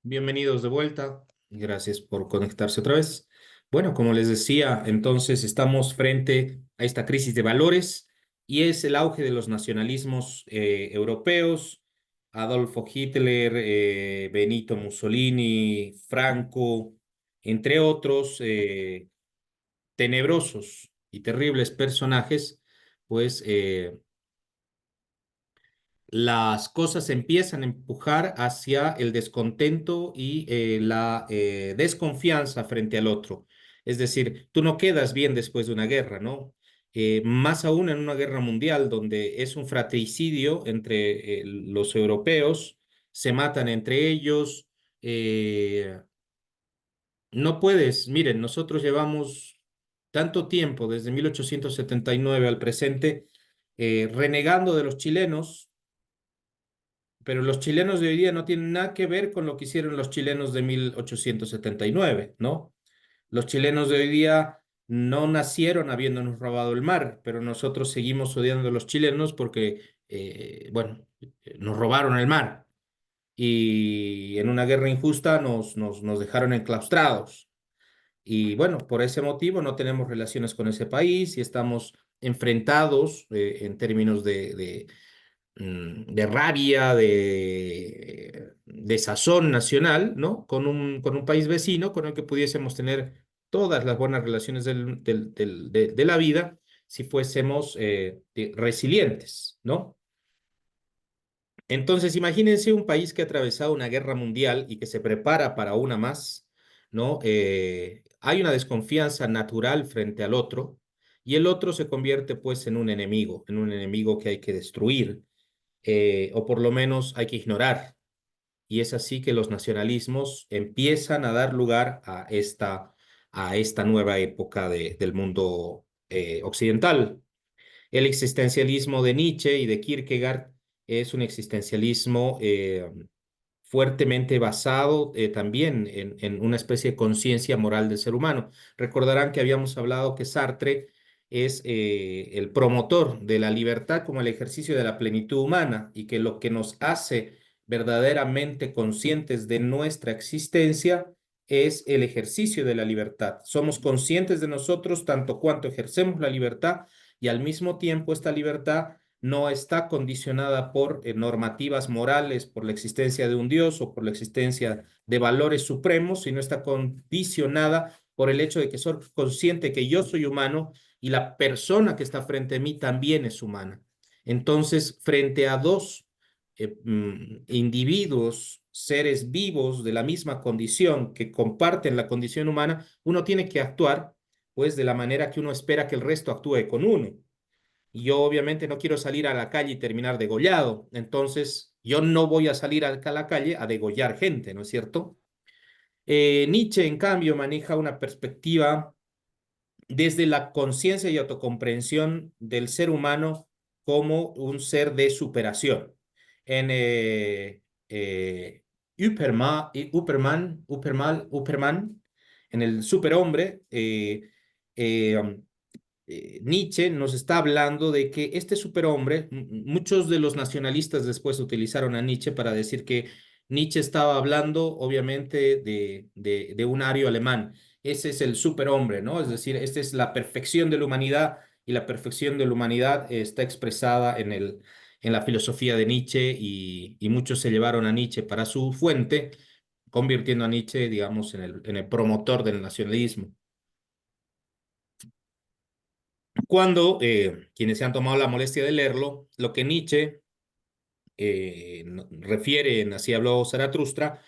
Bienvenidos de vuelta. Gracias por conectarse otra vez. Bueno, como les decía, entonces estamos frente a esta crisis de valores y es el auge de los nacionalismos europeos. Adolfo Hitler, Benito Mussolini, Franco, entre otros tenebrosos y terribles personajes, pues las cosas se empiezan a empujar hacia el descontento y la desconfianza frente al otro. Es decir, tú no quedas bien después de una guerra, ¿no? Más aún en una guerra mundial donde es un fratricidio entre los europeos, se matan entre ellos. No puedes, miren, nosotros llevamos tanto tiempo, desde 1879 al presente, renegando de los chilenos, pero los chilenos de hoy día no tienen nada que ver con lo que hicieron los chilenos de 1879, ¿no? Los chilenos de hoy día no nacieron habiéndonos robado el mar, pero nosotros seguimos odiando a los chilenos porque, bueno, nos robaron el mar y en una guerra injusta nos dejaron enclaustrados. Y bueno, por ese motivo no tenemos relaciones con ese país y estamos enfrentados en términos de rabia, de sazón nacional, ¿no? Con un país vecino con el que pudiésemos tener todas las buenas relaciones de la vida si fuésemos resilientes, ¿no? Entonces, imagínense un país que ha atravesado una guerra mundial y que se prepara para una más, ¿no? Hay una desconfianza natural frente al otro y el otro se convierte pues en un enemigo que hay que destruir o por lo menos hay que ignorar. Y es así que los nacionalismos empiezan a dar lugar a esta nueva época del mundo occidental. El existencialismo de Nietzsche y de Kierkegaard es un existencialismo fuertemente basado también en una especie de conciencia moral del ser humano. Recordarán que habíamos hablado que Sartre es el promotor de la libertad como el ejercicio de la plenitud humana y que lo que nos hace verdaderamente conscientes de nuestra existencia es el ejercicio de la libertad. Somos conscientes de nosotros tanto cuanto ejercemos la libertad y al mismo tiempo esta libertad no está condicionada por normativas morales, por la existencia de un Dios o por la existencia de valores supremos, sino está condicionada por el hecho de que soy consciente que yo soy humano y la persona que está frente a mí también es humana. Entonces, frente a dos individuos, seres vivos de la misma condición que comparten la condición humana, uno tiene que actuar pues de la manera que uno espera que el resto actúe con uno. Y yo obviamente no quiero salir a la calle y terminar degollado. Entonces, yo no voy a salir a la calle a degollar gente, ¿no es cierto? Nietzsche, en cambio, maneja una perspectiva desde la conciencia y autocomprensión del ser humano como un ser de superación. En Upperman, en el superhombre, um, Nietzsche nos está hablando de que este superhombre, muchos de los nacionalistas después utilizaron a Nietzsche para decir que Nietzsche estaba hablando obviamente de un ario alemán. Ese es el superhombre, ¿no? Es decir, esta es la perfección de la humanidad y la perfección de la humanidad está expresada en la filosofía de Nietzsche y muchos se llevaron a Nietzsche para su fuente, convirtiendo a Nietzsche, digamos, en el promotor del nacionalismo. Cuando quienes se han tomado la molestia de leerlo, lo que Nietzsche refiere en Así habló Zaratustra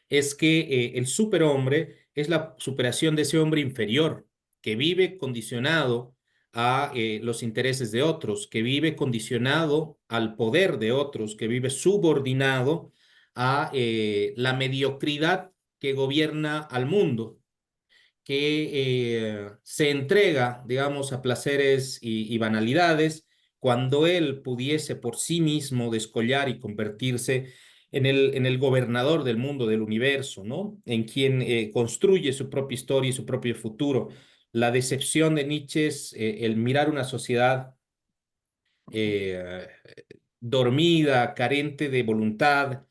es que el superhombre es la superación de ese hombre inferior que vive condicionado a los intereses de otros, que vive condicionado al poder de otros, que vive subordinado a la mediocridad que gobierna al mundo que se entrega, digamos, a placeres y banalidades, cuando él pudiese por sí mismo descollar y convertirse en el gobernador del mundo, del universo, ¿no? En quien construye su propia historia y su propio futuro. La decepción de Nietzsche es el mirar una sociedad eh, dormida, carente de voluntad,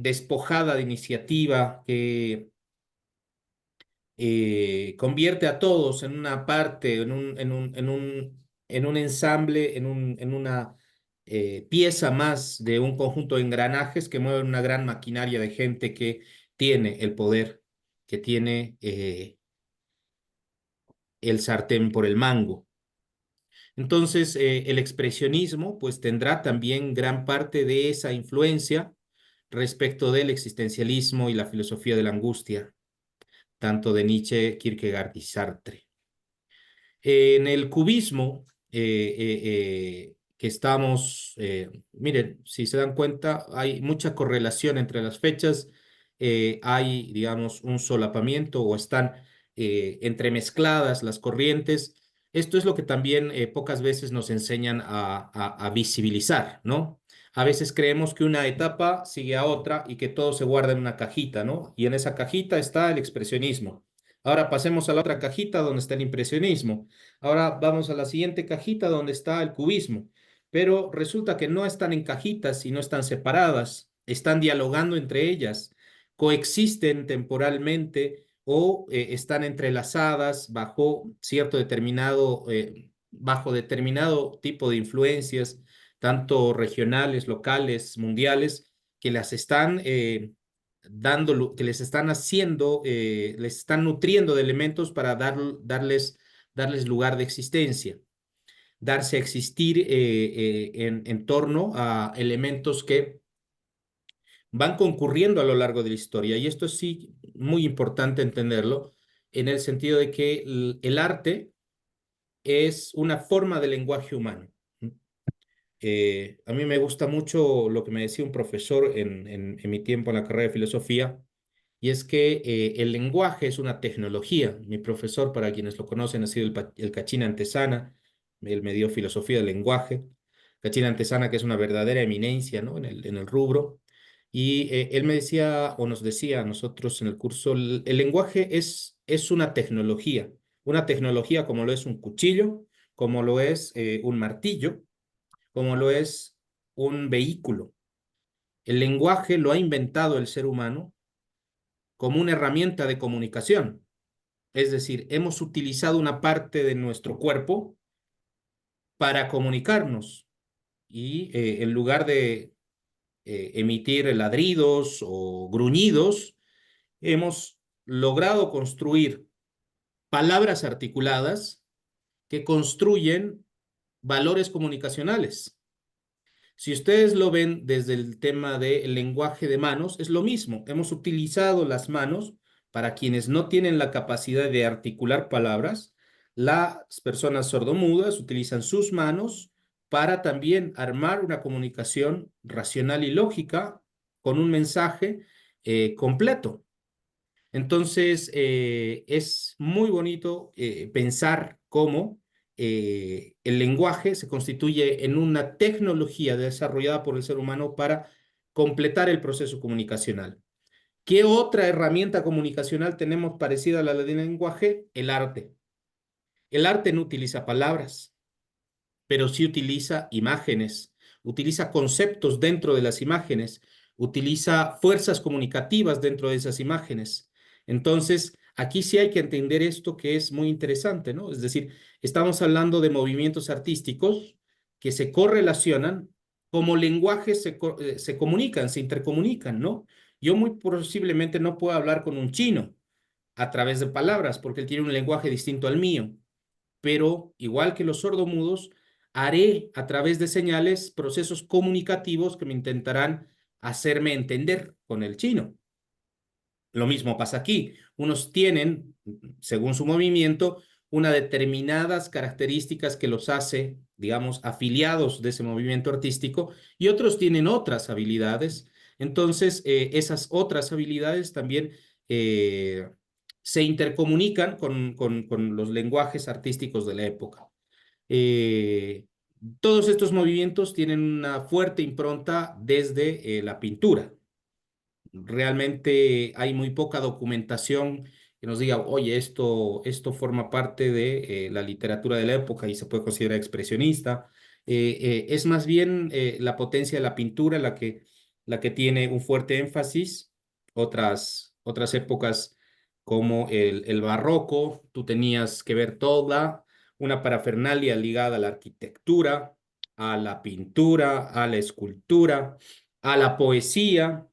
despojada de iniciativa, que convierte a todos en una parte, en un ensamble, en una pieza más de un conjunto de engranajes que mueven una gran maquinaria de gente que tiene el poder, que tiene el sartén por el mango. Entonces, el expresionismo pues tendrá también gran parte de esa influencia respecto del existencialismo y la filosofía de la angustia, tanto de Nietzsche, Kierkegaard y Sartre. En el cubismo, que estamos, miren, si se dan cuenta, hay mucha correlación entre las fechas, hay, digamos, un solapamiento o están entremezcladas las corrientes. Esto es lo que también pocas veces nos enseñan a visibilizar, ¿no? A veces creemos que una etapa sigue a otra y que todo se guarda en una cajita, ¿no? Y en esa cajita está el expresionismo. Ahora pasemos a la otra cajita donde está el impresionismo. Ahora vamos a la siguiente cajita donde está el cubismo. Pero resulta que no están en cajitas y no están separadas, están dialogando entre ellas, coexisten temporalmente o están entrelazadas bajo determinado tipo de influencias, tanto regionales, locales, mundiales, que las están que les están haciendo, les están nutriendo de elementos para darles lugar de existencia, darse a existir en torno a elementos que van concurriendo a lo largo de la historia. Y esto es sí muy importante entenderlo en el sentido de que el arte es una forma de lenguaje humano. A mí me gusta mucho lo que me decía un profesor en mi tiempo en la carrera de filosofía, y es que el lenguaje es una tecnología. Mi profesor, para quienes lo conocen, ha sido el Cachín Antesana. Él me dio filosofía del lenguaje. Cachín Antesana, que es una verdadera eminencia, ¿no? En el rubro. Y él me decía, o nos decía a nosotros en el curso, el lenguaje es una tecnología como lo es un cuchillo, como lo es un martillo, como lo es un vehículo. El lenguaje lo ha inventado el ser humano como una herramienta de comunicación. Es decir, hemos utilizado una parte de nuestro cuerpo para comunicarnos y en lugar de emitir ladridos o gruñidos, hemos logrado construir palabras articuladas que construyen valores comunicacionales. Si ustedes lo ven desde el tema del lenguaje de manos, es lo mismo. Hemos utilizado las manos para quienes no tienen la capacidad de articular palabras. Las personas sordomudas utilizan sus manos para también armar una comunicación racional y lógica con un mensaje completo. Entonces, es muy bonito pensar cómo el lenguaje se constituye en una tecnología desarrollada por el ser humano para completar el proceso comunicacional. ¿Qué otra herramienta comunicacional tenemos parecida a la del lenguaje? El arte. El arte no utiliza palabras, pero sí utiliza imágenes, utiliza conceptos dentro de las imágenes, utiliza fuerzas comunicativas dentro de esas imágenes. Entonces, aquí sí hay que entender esto que es muy interesante, ¿no? Es decir, estamos hablando de movimientos artísticos que se correlacionan como lenguajes se comunican, se intercomunican, ¿no? Yo muy posiblemente no puedo hablar con un chino a través de palabras porque él tiene un lenguaje distinto al mío, pero igual que los sordomudos, haré a través de señales procesos comunicativos que me intentarán hacerme entender con el chino. Lo mismo pasa aquí. Unos tienen, según su movimiento, unas determinadas características que los hace, digamos, afiliados de ese movimiento artístico y otros tienen otras habilidades. Entonces, esas otras habilidades también eh, se intercomunican con los lenguajes artísticos de la época. Eh, todos estos movimientos tienen una fuerte impronta desde la pintura. Realmente hay muy poca documentación que nos diga, oye, esto forma parte de la literatura de la época y se puede considerar expresionista. Es más bien la potencia de la pintura la que la que tiene un fuerte énfasis. Otras épocas como el barroco, tú tenías que ver toda una parafernalia ligada a la arquitectura, a la pintura, a la escultura, a la poesía.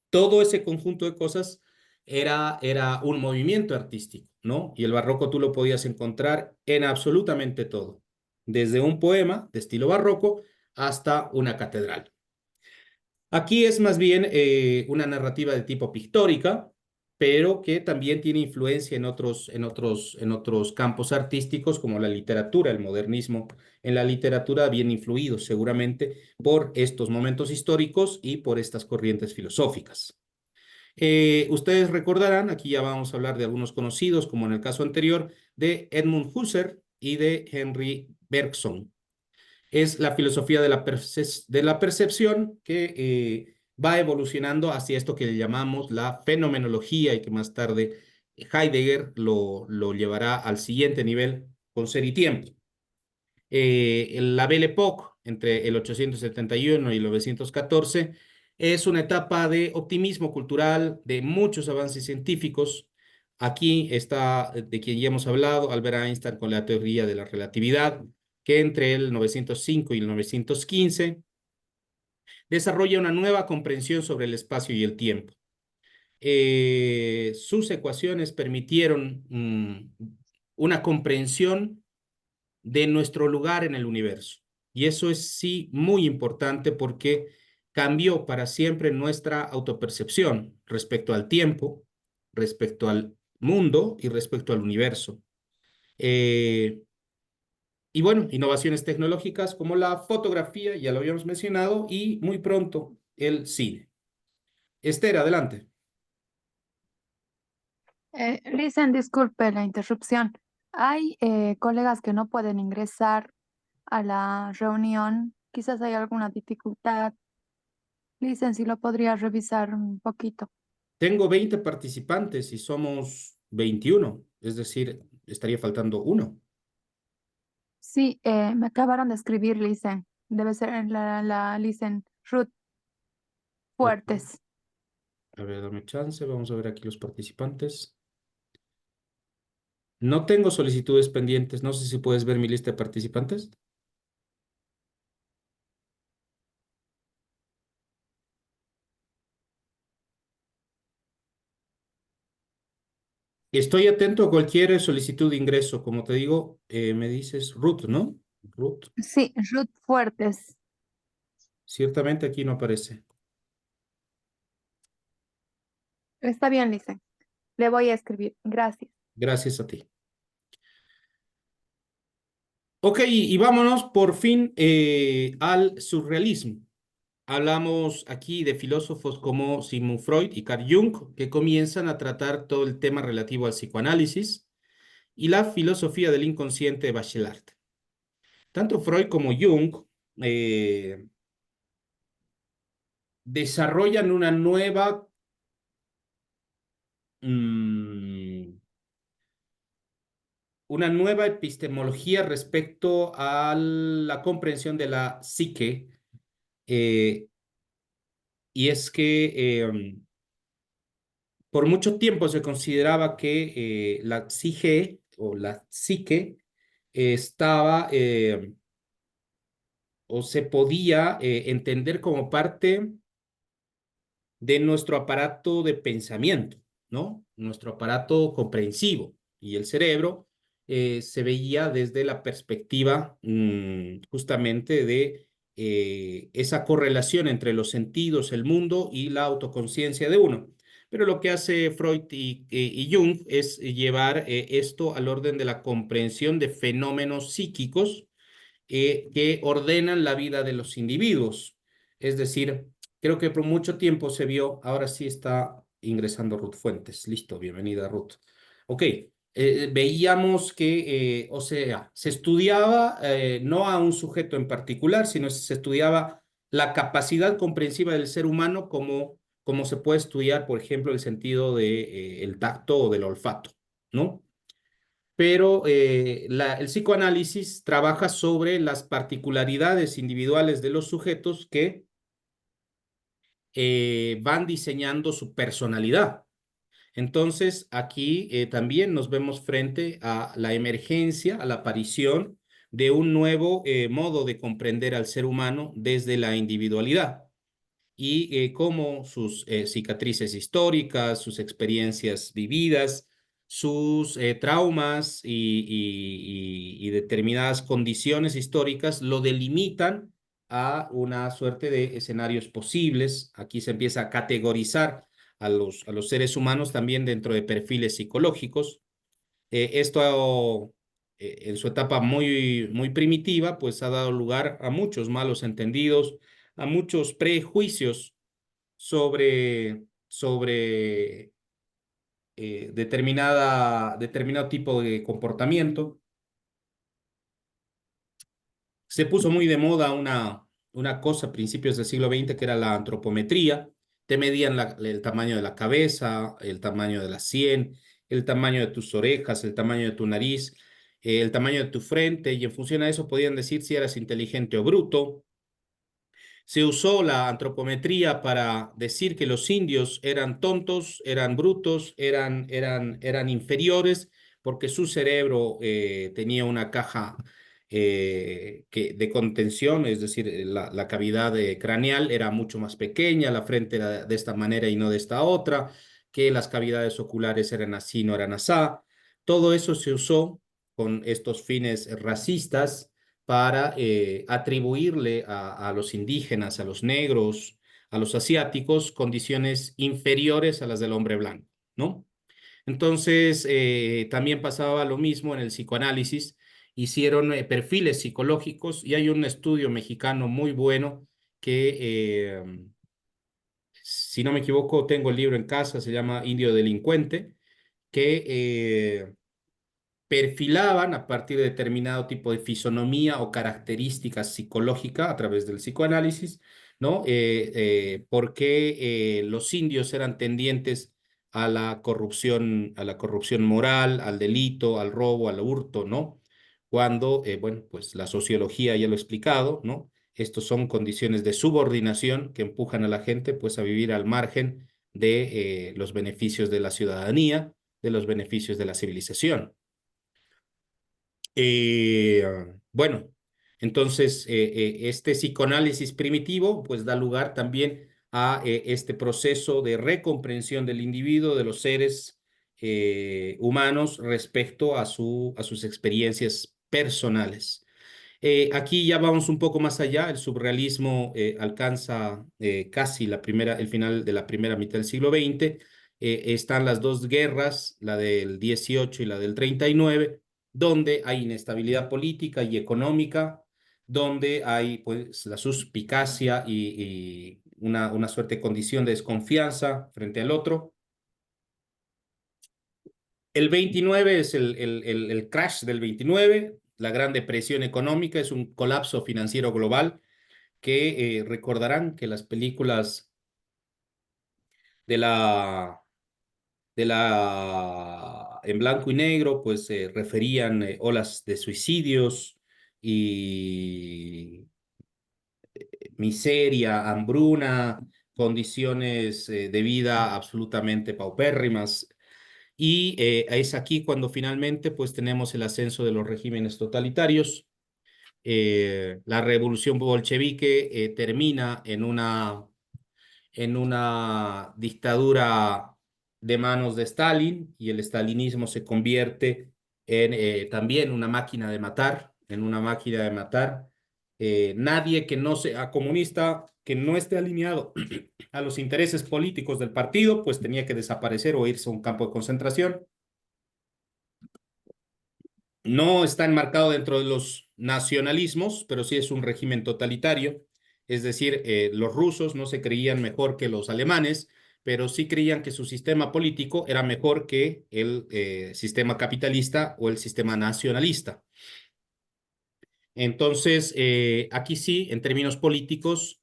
Todo ese conjunto de cosas era un movimiento artístico, ¿no? Y el barroco tú lo podías encontrar en absolutamente todo, desde un poema de estilo barroco hasta una catedral. Aquí es más bien una narrativa de tipo pictórica, pero que también tiene influencia en otros campos artísticos como la literatura, el modernismo en la literatura, bien influido seguramente por estos momentos históricos y por estas corrientes filosóficas. Ustedes recordarán, aquí ya vamos a hablar de algunos conocidos, como en el caso anterior, de Edmund Husserl y de Henry Bergson. Es la filosofía de la percepción que va evolucionando hacia esto que le llamamos la fenomenología y que más tarde Heidegger lo llevará al siguiente nivel con Ser y Tiempo. La Belle Époque, entre el 871 y el 914, es una etapa de optimismo cultural, de muchos avances científicos. Aquí está, de quien ya hemos hablado, Albert Einstein con la teoría de la relatividad, que entre el 905 y el 915 desarrolla una nueva comprensión sobre el espacio y el tiempo. Sus ecuaciones permitieron una comprensión de nuestro lugar en el universo. Y eso es sí muy importante porque cambió para siempre nuestra autopercepción respecto al tiempo, respecto al mundo y respecto al universo. Eh, y bueno, innovaciones tecnológicas como la fotografía, ya lo habíamos mencionado, y muy pronto el cine. Esther, adelante. Listen, disculpe la interrupción. Hay colegas que no pueden ingresar a la reunión. Quizás hay alguna dificultad. Listen, si lo podría revisar un poquito. Tengo 20 participantes y somos 21, es decir, estaría faltando uno. Sí, me acabaron de escribir, Listen. Debe ser la Listen Ruth Ok. Fuertes. A ver, dame chance, vamos a ver aquí los participantes. No tengo solicitudes pendientes, no sé si puedes ver mi lista de participantes. Estoy atento a cualquier solicitud de ingreso, como te digo, me dices Ruth, ¿no? Ruth, Sí, Ruth Fuertes. ciertamente aquí no aparece. Está bien, Listen. Le voy a escribir. Gracias. Gracias a ti. Ok, y vámonos por fin al surrealismo. Hablamos aquí de filósofos como Sigmund Freud y Carl Jung, que comienzan a tratar todo el tema relativo al psicoanálisis y la filosofía del inconsciente de Bachelard. Tanto Freud como Jung eh, desarrollan mm, una nueva epistemología respecto a la comprensión de la psique, eh, y es que por mucho tiempo se consideraba que la psique o la psique estaba o se podía entender como parte de nuestro aparato de pensamiento, ¿no? Nuestro aparato comprensivo. Y el cerebro se veía desde la perspectiva justamente de esa correlación entre los sentidos, el mundo y la autoconciencia de uno. Pero lo que hace Freud y Jung es llevar esto al orden de la comprensión de fenómenos psíquicos que ordenan la vida de los individuos. Es decir, creo que por mucho tiempo se vio, ahora sí está ingresando Ruth Fuentes. Listo, bienvenida Ruth. Ok, veíamos que, o sea, se estudiaba no a un sujeto en particular, sino se estudiaba la capacidad comprensiva del ser humano como se puede estudiar, por ejemplo, el sentido de, el tacto o del olfato, ¿no? Pero el psicoanálisis trabaja sobre las particularidades individuales de los sujetos que van diseñando su personalidad. Entonces, aquí también nos vemos frente a la emergencia, a la aparición de un nuevo modo de comprender al ser humano desde la individualidad y cómo sus cicatrices históricas, sus experiencias vividas, sus traumas y determinadas condiciones históricas lo delimitan a una suerte de escenarios posibles. Aquí se empieza a categorizar a los seres humanos también dentro de perfiles psicológicos. Esto en su etapa muy primitiva, pues ha dado lugar a muchos malos entendidos, a muchos prejuicios sobre determinado tipo de comportamiento. Se puso muy de moda una cosa a principios del siglo XX que era la antropometría. Te medían el tamaño de la cabeza, el tamaño de la sien, el tamaño de tus orejas, el tamaño de tu nariz, el tamaño de tu frente, y en función a eso podían decir si eras inteligente o bruto. Se usó la antropometría para decir que los indios eran tontos, eran brutos, eran inferiores, porque su cerebro tenía una caja de contención, es decir, la cavidad craneal era mucho más pequeña, la frente era de esta manera y no de esta otra, que las cavidades oculares eran así, no eran asá. Todo eso se usó con estos fines racistas para atribuirle a los indígenas, a los negros, a los asiáticos, condiciones inferiores a las del hombre blanco, ¿no? Entonces, también pasaba lo mismo en el psicoanálisis. Hicieron perfiles psicológicos y hay un estudio mexicano muy bueno que, si no me equivoco, tengo el libro en casa, se llama Indio Delincuente, que perfilaban a partir de determinado tipo de fisonomía o características psicológicas a través del psicoanálisis, ¿no? Por qué los indios eran tendientes a la corrupción moral, al delito, al robo, al hurto, ¿no? Cuando, bueno, pues la sociología ya lo ha explicado, ¿no? Estos son condiciones de subordinación que empujan a la gente, pues, a vivir al margen de los beneficios de la ciudadanía, de los beneficios de la civilización. Eh, bueno, entonces este psicoanálisis primitivo pues da lugar también a este proceso de recomprensión del individuo, de los seres humanos respecto a sus experiencias personales. Aquí ya vamos un poco más allá, el surrealismo alcanza casi el final de la primera mitad del siglo XX. Están las dos guerras, la del 18 y la del 39, donde hay inestabilidad política y económica, donde hay pues la suspicacia y una suerte de condición de desconfianza frente al otro. El 29 es el crash del 29, la Gran Depresión económica, es un colapso financiero global que recordarán que las películas de en blanco y negro pues referían olas de suicidios y miseria, hambruna, condiciones de vida absolutamente paupérrimas. Y es aquí cuando finalmente pues tenemos el ascenso de los regímenes totalitarios. La revolución bolchevique termina en una dictadura de manos de Stalin, y el stalinismo se convierte en también una máquina de matar, en una máquina de matar. Nadie que no sea comunista, que no esté alineado a los intereses políticos del partido, pues tenía que desaparecer o irse a un campo de concentración. No está enmarcado dentro de los nacionalismos, pero sí es un régimen totalitario. Es decir, los rusos no se creían mejor que los alemanes, pero sí creían que su sistema político era mejor que el sistema capitalista o el sistema nacionalista. Entonces, aquí sí, en términos políticos,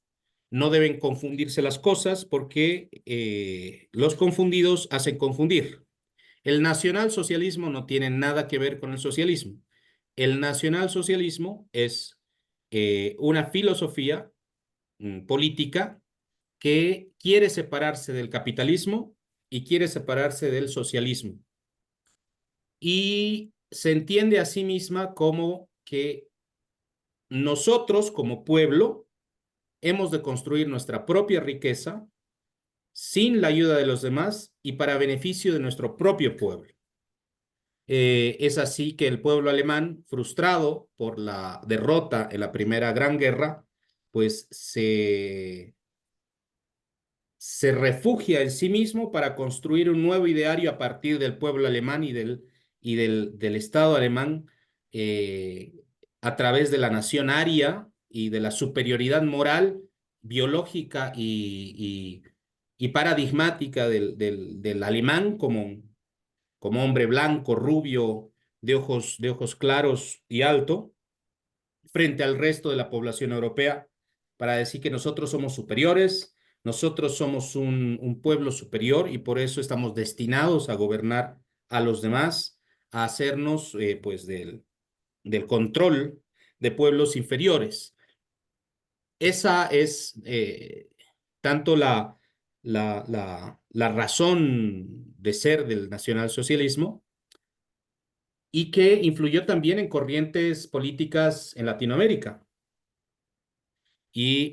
no deben confundirse las cosas porque los confundidos hacen confundir. El nacionalsocialismo no tiene nada que ver con el socialismo. El nacionalsocialismo es una filosofía política que quiere separarse del capitalismo y quiere separarse del socialismo. Y se entiende a sí misma como que nosotros como pueblo hemos de construir nuestra propia riqueza sin la ayuda de los demás y para beneficio de nuestro propio pueblo. Es así que el pueblo alemán, frustrado por la derrota en la Primera Gran Guerra, pues se refugia en sí mismo para construir un nuevo ideario a partir del pueblo alemán y del Estado alemán, eh, a través de la nación aria y de la superioridad moral, biológica y paradigmática del alemán como hombre blanco, rubio, de ojos claros y alto, frente al resto de la población europea, para decir que nosotros somos superiores, nosotros somos un pueblo superior y por eso estamos destinados a gobernar a los demás, a hacernos pues del control de pueblos inferiores. Esa es tanto la razón de ser del nacionalsocialismo y que influyó también en corrientes políticas en Latinoamérica. Y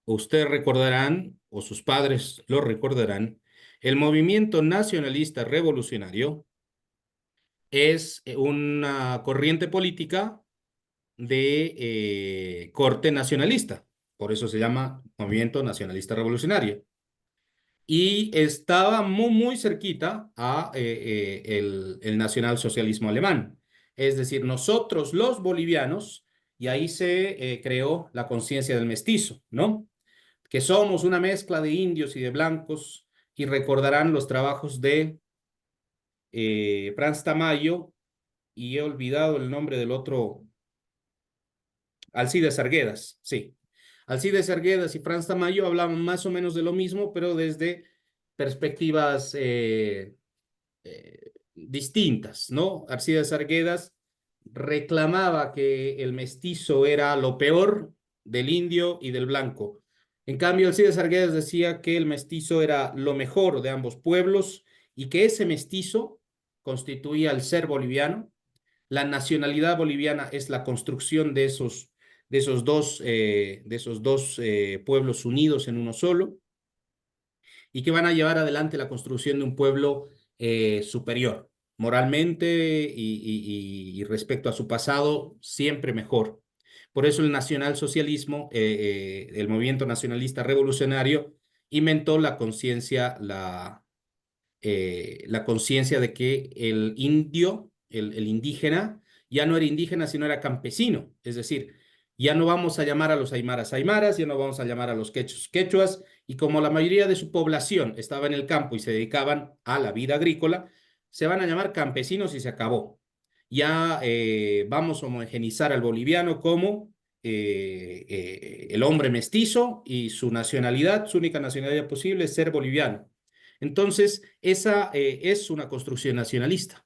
ustedes recordarán, o sus padres lo recordarán, el movimiento nacionalista revolucionario es una corriente política de corte nacionalista. Por eso se llama movimiento nacionalista revolucionario. Y estaba muy, muy cerquita a el nacionalsocialismo alemán. Es decir, nosotros los bolivianos, y ahí se creó la conciencia del mestizo, ¿no? Que somos una mezcla de indios y de blancos, y recordarán los trabajos de Franz Tamayo, y he olvidado el nombre del otro, Alcides Arguedas, sí. Alcides Arguedas y Franz Tamayo hablaban más o menos de lo mismo, pero desde perspectivas distintas, ¿no? Alcides Arguedas reclamaba que el mestizo era lo peor del indio y del blanco. En cambio, Alcides Arguedas decía que el mestizo era lo mejor de ambos pueblos y que ese mestizo constituía el ser boliviano. La nacionalidad boliviana es la construcción de esos dos pueblos unidos en uno solo y que van a llevar adelante la construcción de un pueblo superior, moralmente y respecto a su pasado, siempre mejor. Por eso el nacionalsocialismo, el movimiento nacionalista revolucionario, inventó la conciencia de que el indio, el indígena, ya no era indígena, sino era campesino. Es decir, ya no vamos a llamar a los aymaras aymaras, ya no vamos a llamar a los quechos quechuas, y como la mayoría de su población estaba en el campo y se dedicaban a la vida agrícola, se van a llamar campesinos y se acabó. Ya vamos a homogenizar al boliviano como el hombre mestizo y su nacionalidad, su única nacionalidad posible es ser boliviano. Entonces, esa es una construcción nacionalista.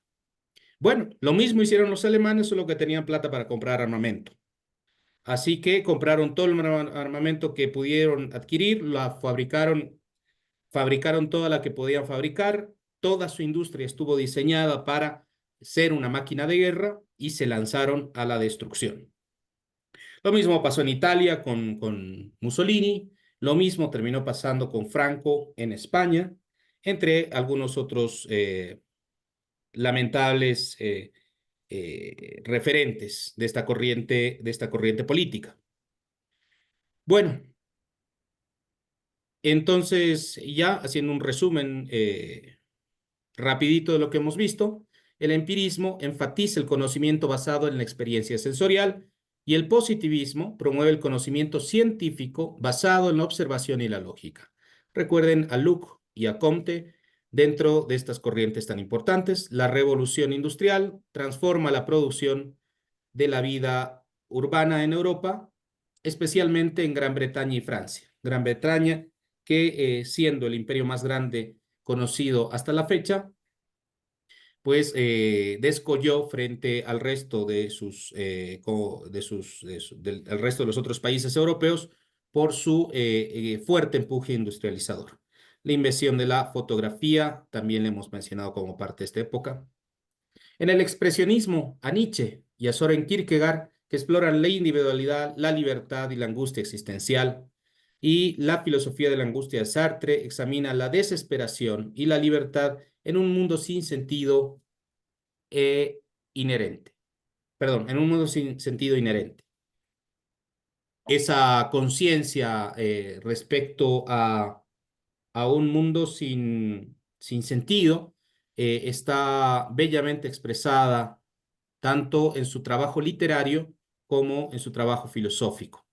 Bueno, lo mismo hicieron los alemanes, solo que tenían plata para comprar armamento. Así que compraron todo el armamento que pudieron adquirir, fabricaron toda la que podían fabricar, toda su industria estuvo diseñada para ser una máquina de guerra y se lanzaron a la destrucción. Lo mismo pasó en Italia con Mussolini, lo mismo terminó pasando con Franco en España, entre algunos otros lamentables referentes de esta corriente política. Bueno, entonces ya haciendo un resumen rapidito de lo que hemos visto, el empirismo enfatiza el conocimiento basado en la experiencia sensorial y el positivismo promueve el conocimiento científico basado en la observación y la lógica. Recuerden a Luke y a Comte dentro de estas corrientes tan importantes. La revolución industrial transforma la producción de la vida urbana en Europa, especialmente en Gran Bretaña y Francia. Gran Bretaña, que siendo el imperio más grande conocido hasta la fecha, pues descolló frente al resto de sus, co- de sus, del el resto de los otros países europeos por su fuerte empuje industrializador. La invención de la fotografía, también le hemos mencionado como parte de esta época. En el expresionismo, a Nietzsche y a Soren Kierkegaard, que exploran la individualidad, la libertad y la angustia existencial. Y la filosofía de la angustia de Sartre examina la desesperación y la libertad en un mundo sin sentido inherente. Perdón, en un mundo sin sentido inherente. Esa conciencia respecto a un mundo sin sentido está bellamente expresada tanto en su trabajo literario como en su trabajo filosófico.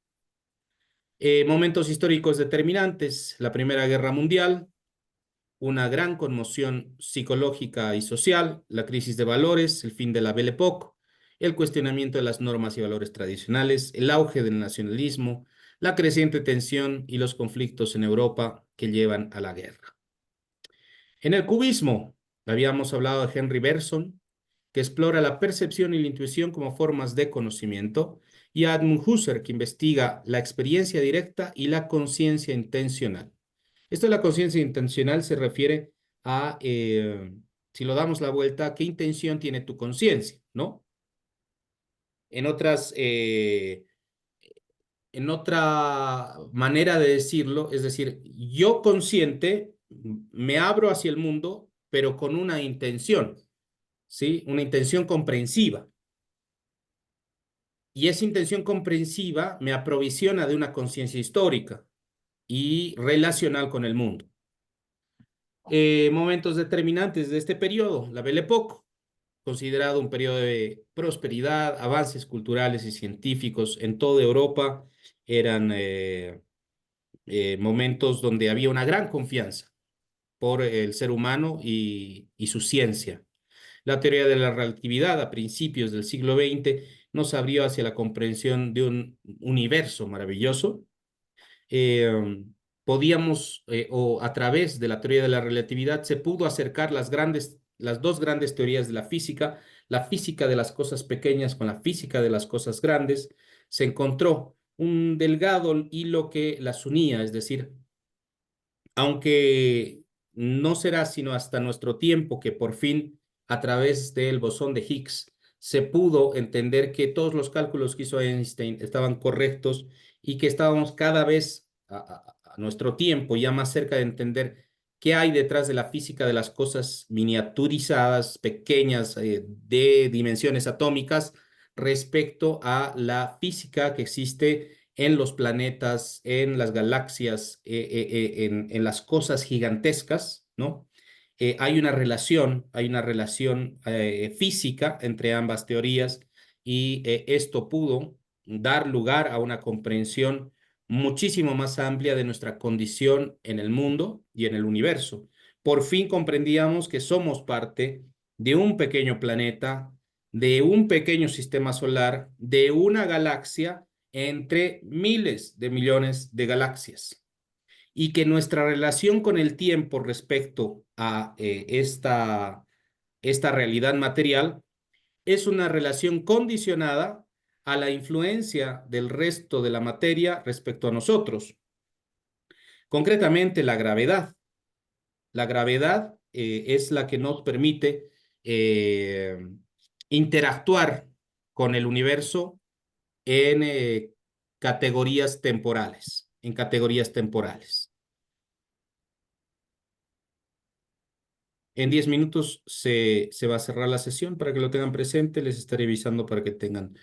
Momentos históricos determinantes: la Primera Guerra Mundial, una gran conmoción psicológica y social, la crisis de valores, el fin de la Belle Époque, el cuestionamiento de las normas y valores tradicionales, el auge del nacionalismo, la creciente tensión y los conflictos en Europa que llevan a la guerra. En el cubismo, habíamos hablado de Henry Bergson, que explora la percepción y la intuición como formas de conocimiento, y a Edmund Husserl, que investiga la experiencia directa y la conciencia intencional. Esto de la conciencia intencional se refiere a, si lo damos la vuelta, ¿qué intención tiene tu conciencia? ¿No? En otras, en otra manera de decirlo, es decir, yo consciente me abro hacia el mundo, pero con una intención, ¿sí? Una intención comprensiva. Y esa intención comprensiva me aprovisiona de una conciencia histórica y relacional con el mundo. Momentos determinantes de este periodo: la Belle Époque, considerado un periodo de prosperidad, avances culturales y científicos en toda Europa. Eran momentos donde había una gran confianza por el ser humano y su ciencia. La teoría de la relatividad a principios del siglo XX nos abrió hacia la comprensión de un universo maravilloso. eh, Podíamos, o a través de la teoría de la relatividad, se pudo acercar las dos grandes teorías de la física de las cosas pequeñas con la física de las cosas grandes. Se encontró un delgado hilo que las unía, es decir, aunque no será sino hasta nuestro tiempo que por fin, a través del bosón de Higgs, se pudo entender que todos los cálculos que hizo Einstein estaban correctos y que estábamos cada vez a nuestro tiempo ya más cerca de entender qué hay detrás de la física de las cosas miniaturizadas, pequeñas, de dimensiones atómicas, respecto a la física que existe en los planetas, en las galaxias, en las cosas gigantescas, ¿no? Hay una relación física entre ambas teorías, y esto pudo dar lugar a una comprensión muchísimo más amplia de nuestra condición en el mundo y en el universo. Por fin comprendíamos que somos parte de un pequeño planeta, de un pequeño sistema solar, de una galaxia entre miles de millones de galaxias, y que nuestra relación con el tiempo respecto a esta realidad material es una relación condicionada a la influencia del resto de la materia respecto a nosotros, concretamente la gravedad. La gravedad es la que nos permite eh, interactuar con el universo en categorías temporales, en categorías temporales. En 10 minutos se va a cerrar la sesión. Para que lo tengan presente, les estaré avisando para que tengan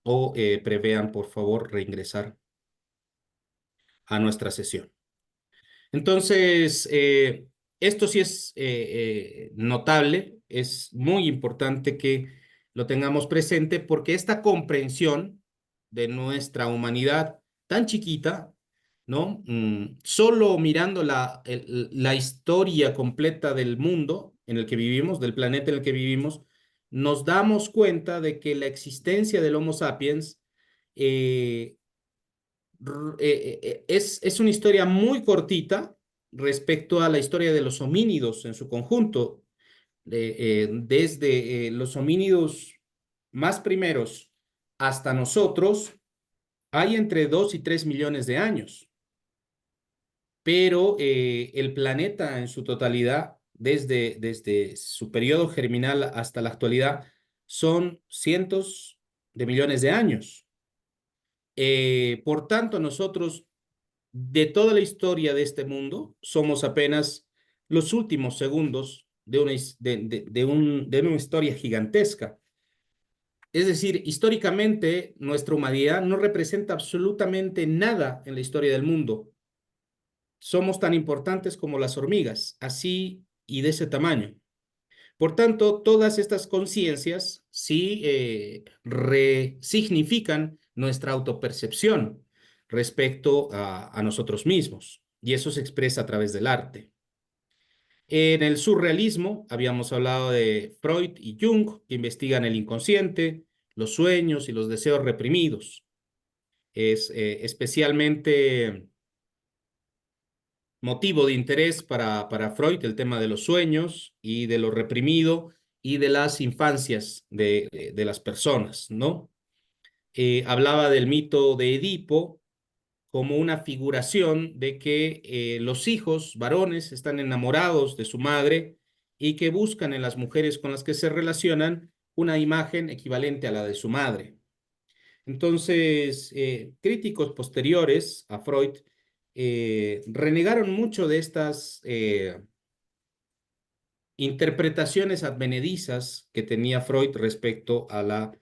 o prevean, por favor, reingresar a nuestra sesión. Entonces, esto sí es notable, es muy importante que lo tengamos presente, porque esta comprensión de nuestra humanidad tan chiquita, ¿no? Solo mirando la historia completa del mundo en el que vivimos, del planeta en el que vivimos, nos damos cuenta de que la existencia del Homo sapiens eh, es una historia muy cortita respecto a la historia de los homínidos en su conjunto. Desde los homínidos más primeros hasta nosotros, hay entre 2 y 3 millones de años, pero el planeta en su totalidad, desde su periodo germinal hasta la actualidad, son cientos de millones de años. Por tanto, nosotros, de toda la historia de este mundo, somos apenas los últimos segundos de una historia gigantesca. Es decir, históricamente, nuestra humanidad no representa absolutamente nada en la historia del mundo. Somos tan importantes como las hormigas, así y de ese tamaño. Por tanto, todas estas conciencias sí resignifican nuestra autopercepción respecto a nosotros mismos, y eso se expresa a través del arte. En el surrealismo habíamos hablado de Freud y Jung, que investigan el inconsciente, los sueños y los deseos reprimidos. Es especialmente motivo de interés para Freud el tema de los sueños y de lo reprimido y de las infancias de las personas, ¿no? Hablaba del mito de Edipo como una figuración de que los hijos varones están enamorados de su madre y que buscan en las mujeres con las que se relacionan una imagen equivalente a la de su madre. Entonces, críticos posteriores a Freud renegaron mucho de estas interpretaciones advenedizas que tenía Freud respecto a la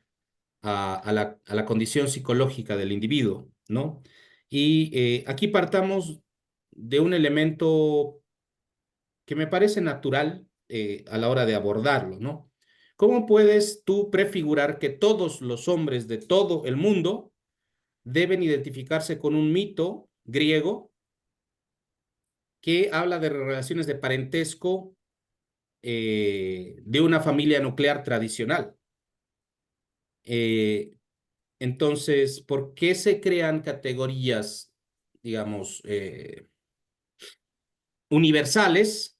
condición psicológica del individuo, ¿no? Y aquí partamos de un elemento que me parece natural a la hora de abordarlo, ¿no? ¿Cómo puedes tú prefigurar que todos los hombres de todo el mundo deben identificarse con un mito griego que habla de relaciones de parentesco de una familia nuclear tradicional? Eh, entonces, ¿por qué se crean categorías, digamos, universales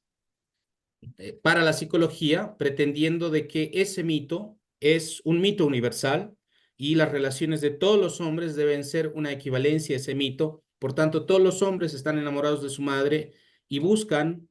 para la psicología, pretendiendo de que ese mito es un mito universal y las relaciones de todos los hombres deben ser una equivalencia a ese mito? Por tanto, todos los hombres están enamorados de su madre y buscan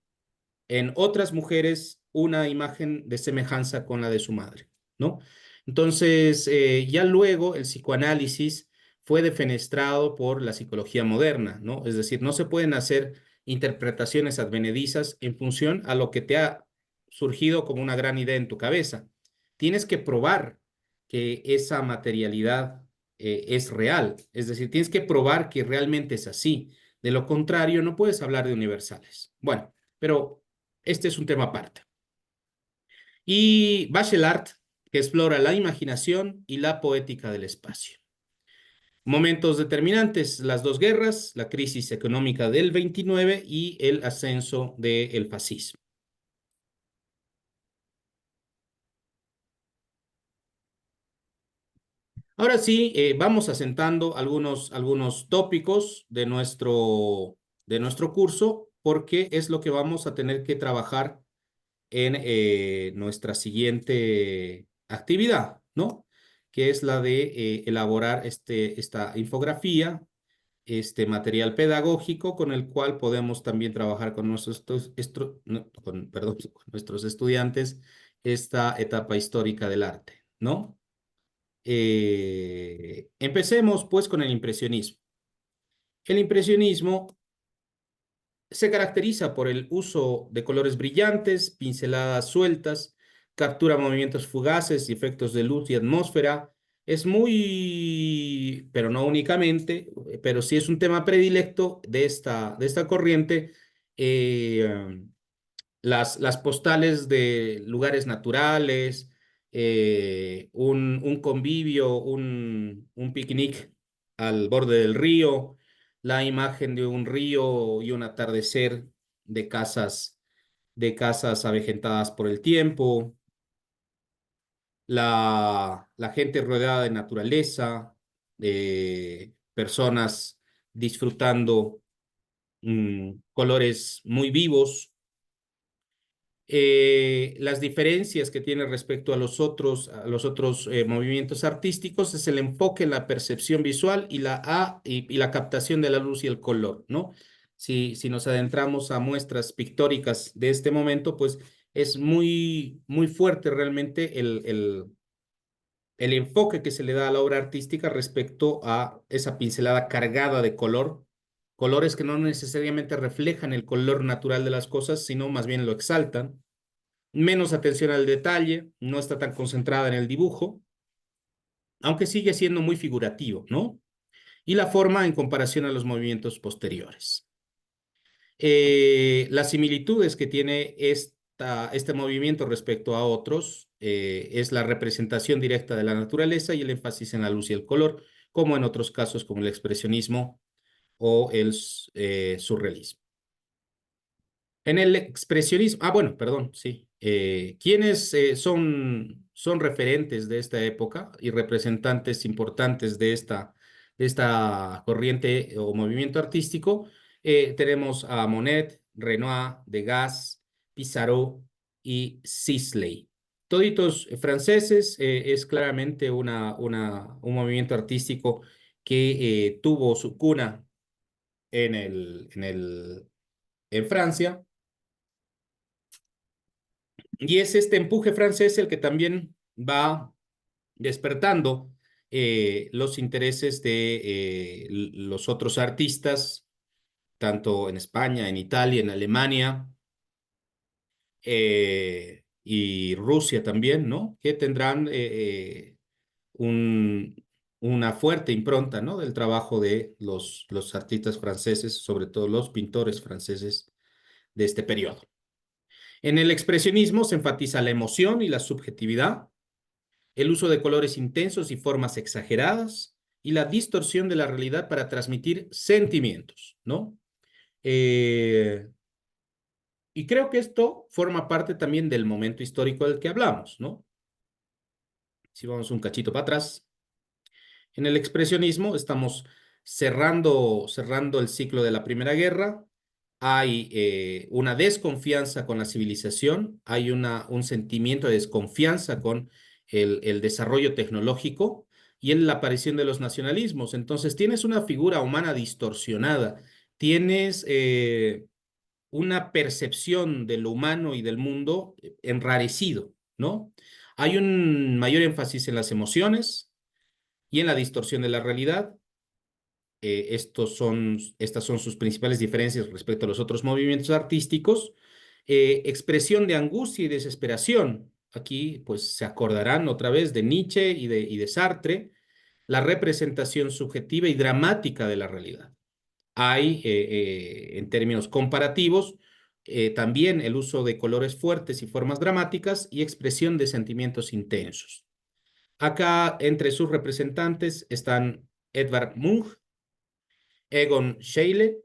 en otras mujeres una imagen de semejanza con la de su madre, ¿no? Entonces, ya luego el psicoanálisis fue defenestrado por la psicología moderna, ¿no? Es decir, no se pueden hacer interpretaciones advenedizas en función a lo que te ha surgido como una gran idea en tu cabeza. Tienes que probar que esa materialidad es real, es decir, tienes que probar que realmente es así. De lo contrario, no puedes hablar de universales. Bueno, pero este es un tema aparte. Y Bachelard, que explora la imaginación y la poética del espacio. Momentos determinantes: las dos guerras, la crisis económica del 29 y el ascenso del fascismo. Ahora sí, vamos asentando algunos tópicos de nuestro curso, porque es lo que vamos a tener que trabajar en nuestra siguiente actividad, ¿no? Que es la de elaborar esta infografía, este material pedagógico con el cual podemos también trabajar con no, perdón, con nuestros estudiantes esta etapa histórica del arte, ¿no? Empecemos pues con el impresionismo. El impresionismo se caracteriza por el uso de colores brillantes, pinceladas sueltas, captura movimientos fugaces y efectos de luz y atmósfera. Es muy, pero no únicamente, pero sí es un tema predilecto de esta corriente, eh, las postales de lugares naturales, un convivio, un picnic al borde del río, la imagen de un río y un atardecer de casas avejentadas por el tiempo, la gente rodeada de naturaleza, de personas disfrutando colores muy vivos. Las diferencias que tiene respecto a los otros movimientos artísticos es el enfoque en la percepción visual y la captación de la luz y el color, ¿no? Si nos adentramos a muestras pictóricas de este momento, pues es muy fuerte realmente el enfoque que se le da a la obra artística respecto a esa pincelada cargada de color, colores que no necesariamente reflejan el color natural de las cosas, sino más bien lo exaltan. Menos atención al detalle, no está tan concentrada en el dibujo, aunque sigue siendo muy figurativo, ¿no? Y la forma en comparación a los movimientos posteriores. Las similitudes que tiene este movimiento respecto a otros es la representación directa de la naturaleza y el énfasis en la luz y el color, como en otros casos como el expresionismo o el surrealismo. En el expresionismo, bueno, perdón, sí. ¿Quiénes son referentes de esta época y representantes importantes de esta corriente o movimiento artístico? Tenemos a Monet, Renoir, Degas, Pissarro y Sisley. Toditos franceses, es claramente un movimiento artístico que tuvo su cuna en Francia. Y es este empuje francés el que también va despertando los intereses de los otros artistas, tanto en España, en Italia, en Alemania y Rusia también, ¿no? Que tendrán un, una fuerte impronta, ¿no? Del trabajo de los artistas franceses, sobre todo los pintores franceses de este periodo. En el expresionismo se enfatiza la emoción y la subjetividad, el uso de colores intensos y formas exageradas y la distorsión de la realidad para transmitir sentimientos, ¿no? Eh, y creo que esto forma parte también del momento histórico del que hablamos, ¿no? Si vamos un cachito para atrás, en el expresionismo estamos cerrando el ciclo de la Primera Guerra. Hay una desconfianza con la civilización, hay un sentimiento de desconfianza con el desarrollo tecnológico y en la aparición de los nacionalismos. Entonces tienes una figura humana distorsionada, tienes una percepción de lo humano y del mundo enrarecido, ¿no? Hay un mayor énfasis en las emociones y en la distorsión de la realidad. Estas son sus principales diferencias respecto a los otros movimientos artísticos. Expresión de angustia y desesperación. Aquí, pues, se acordarán otra vez de Nietzsche y de Sartre, la representación subjetiva y dramática de la realidad. Hay, en términos comparativos, también el uso de colores fuertes y formas dramáticas y expresión de sentimientos intensos. Acá, entre sus representantes, están Edvard Munch, Egon Schiele,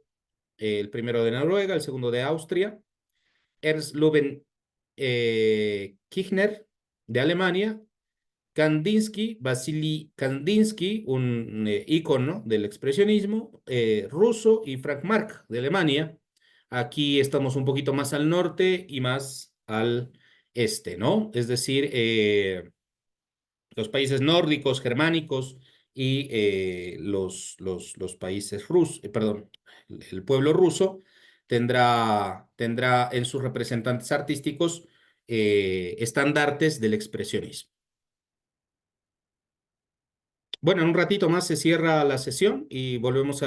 el primero de Noruega, el segundo de Austria, Ernst Lubin Kirchner de Alemania, Kandinsky, Vasily Kandinsky, un ícono del expresionismo ruso, y Frank Marc de Alemania. Aquí estamos un poquito más al norte y más al este, ¿no? Es decir, los países nórdicos, germánicos y los países rusos, perdón, el pueblo ruso tendrá en sus representantes artísticos estandartes del expresionismo. Bueno, en un ratito más se cierra la sesión y volvemos a